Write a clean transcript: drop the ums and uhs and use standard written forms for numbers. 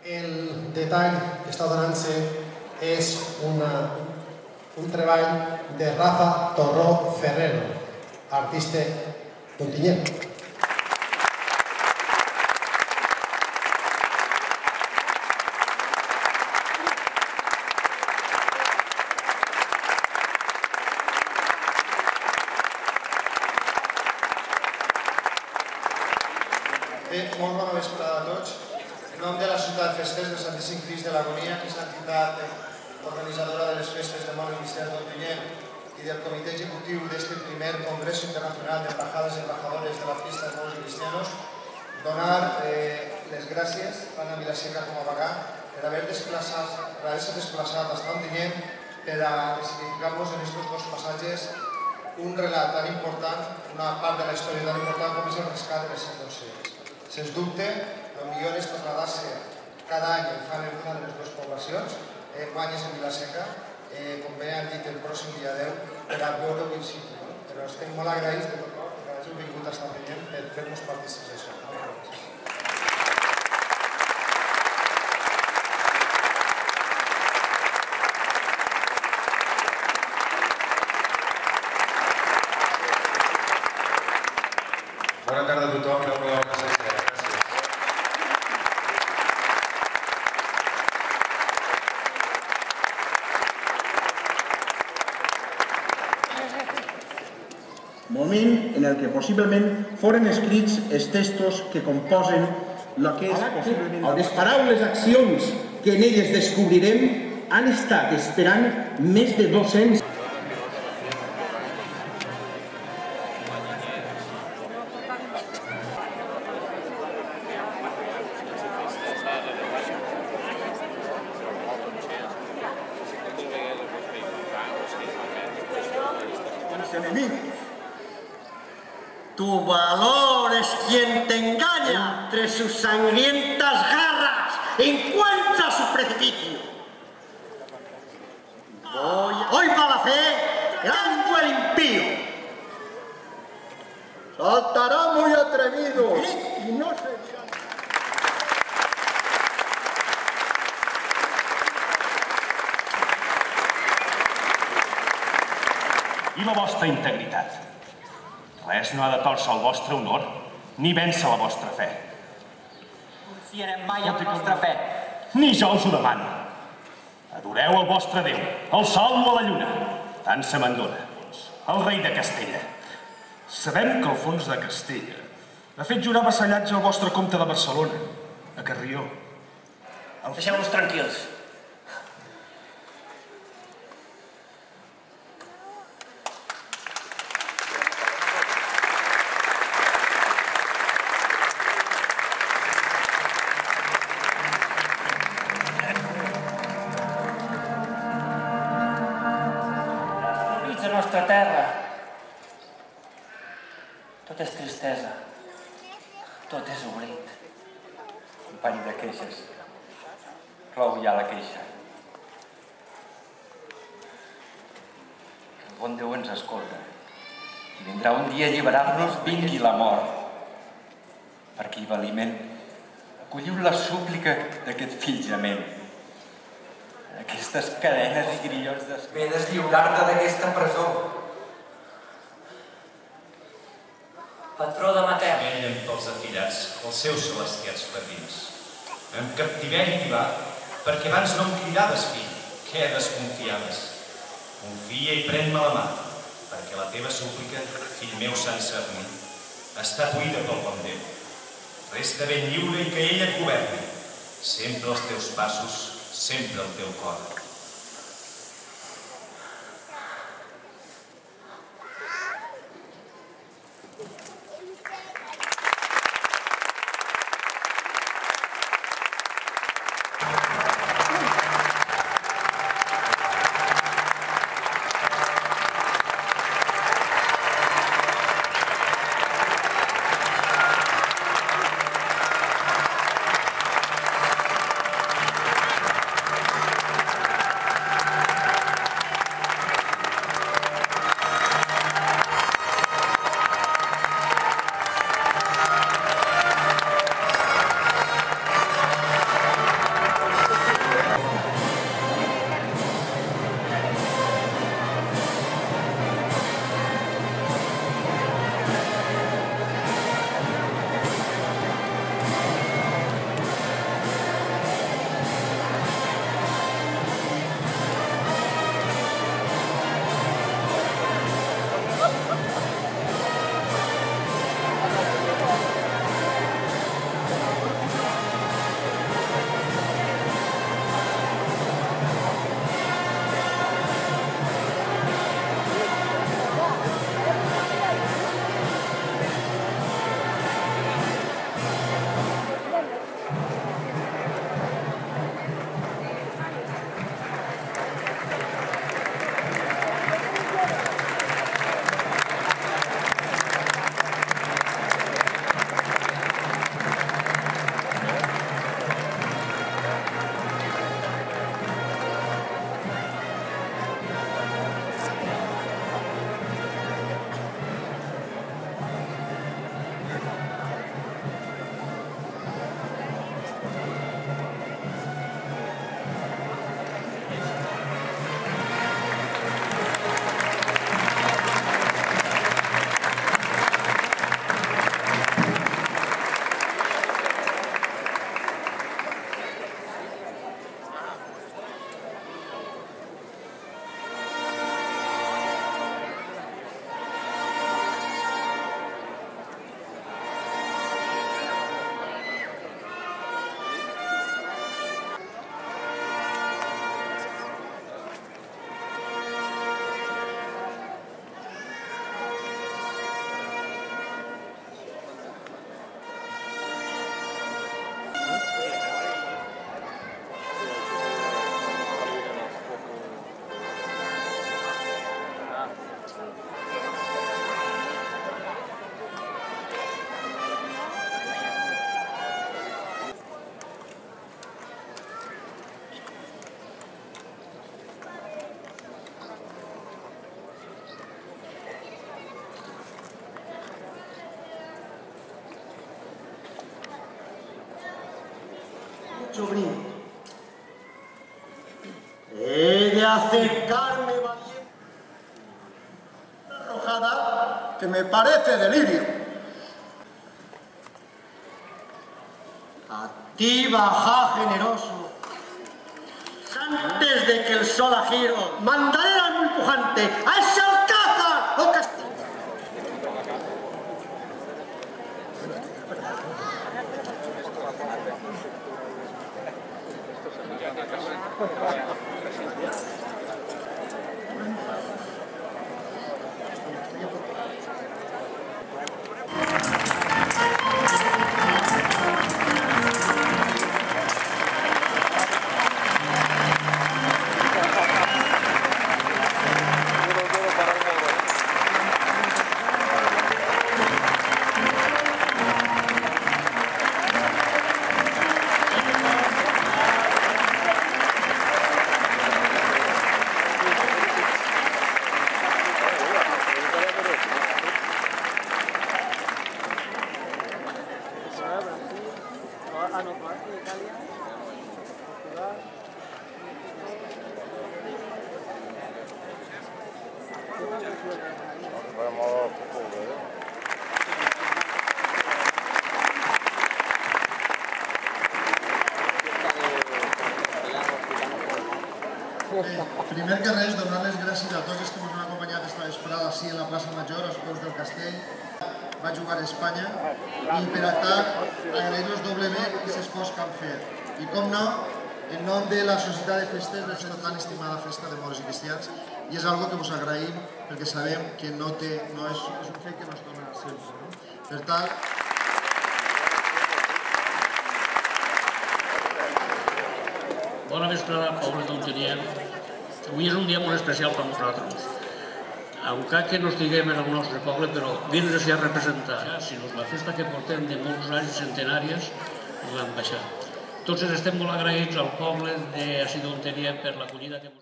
El detall que està donant-se és un treball de Rafa Torró Ferrero, artista d'Ontinyent. Molt bona vesprada a tots. En nom de la Ciutat Festers de Santíssim Crist de l'Agonia, que és l'entitat organitzadora de les festes de Moros Cristians d'Ontinyent i del comitè executiu d'este primer Congreso Internacional de Embajadas y Embajadores de la Fiesta de Moros Cristianos, donar les gràcies a Anna Vilaseca com a Bagà per haver-se desplaçat hasta Ontinyent per a significar-nos en estos dos passatges un relat tan important, una part de la història tan important com és el rescat de les 100 donzelles. Sens dubte, el millor és traslladar-se cada any en fan en una de les dues poblacions, guany és en Vilaseca, com bé han dit el pròxim dia 10, per a veure-ho in situ. Però estem molt agraïts de tot cor que hàgiu vingut a estar veient per fer-nos partícips d'això. Bona tarda a tothom, veu que l'hora sencera. Gràcies. Moment en el que possiblement foren escrits els textos que composen el que és possiblement... Les paraules accions que en elles descobrirem han estat esperant més de 200 anys. Tu valor es quien te engaña, entre sus sangrientas garras encuentra su precipicio. Hoy va la fe, grande el impío. Saltará muy atrevido y no se dirá. I la vostra integritat? Res no ha de tòrcer el vostre honor, ni vèncer la vostra fe. Confiarem mai en la nostra fe. Ni jo us ho demano. Adoreu el vostre Déu, el sol o la lluna. Tant se me'n dona, el rei de Castella. Sabem que Alfons de Castella ha fet jurar vassallatge al vostre comte de Barcelona, a Carrió. Deixeu-nos tranquils. Nostra terra. Tot és tristesa. Tot és oblit. Company de queixes. Clou ja la queixa. El bon Déu ens escolta. I vindrà un dia a alliberar-nos, vingui la mort. Perquè hi va aliment. Acolliu la súplica d'aquest fillament. Aquestes cadenes i grillots d'esquerra. Ve deslliurar-te d'aquesta presó. Patró de Mater. Venen pels afillats, els seus celestiats padrins. En captiveri t'hi va, perquè abans no em cridaves, fill, que desconfiaves. Confia i pren-me la mà, perquè la teva súplica, fill meu sense armir, ha estat oïda pel bon Déu. Resta ben lliure i que ell et governi. Sempre els teus passos, sempre el teu cor. sobrino. He de acercarme valiente a una arrojada que me parece delirio. A ti, Bajá generoso, antes de que el sol agiro, mandaré al muy pujante a ese alcázar o castillo. Primer que res, donar les gràcies a tots els que ens han acompanyat esta vesprada així en la plaça Major, als peus del castell. Va jugar a Espanya i per actar agrair-los doblement aquest esforç que han fet. I com no, en nom de la Societat de Festes d'esta tan estimada festa de moros i cristians, i és algo que us agraïm perquè sabem que és un fet que no es dona sempre. Per tant, bona vesprada, poble d'Ontinyent. Avui és un dia molt especial per nosaltres. Encara que no estiguem en el nostre poble, però vindre's així a representar, sinó la festa que portem de molts anys centenàries, l'han baixat. Tots estem molt agraïts al poble d'Ontinyent per l'acollida que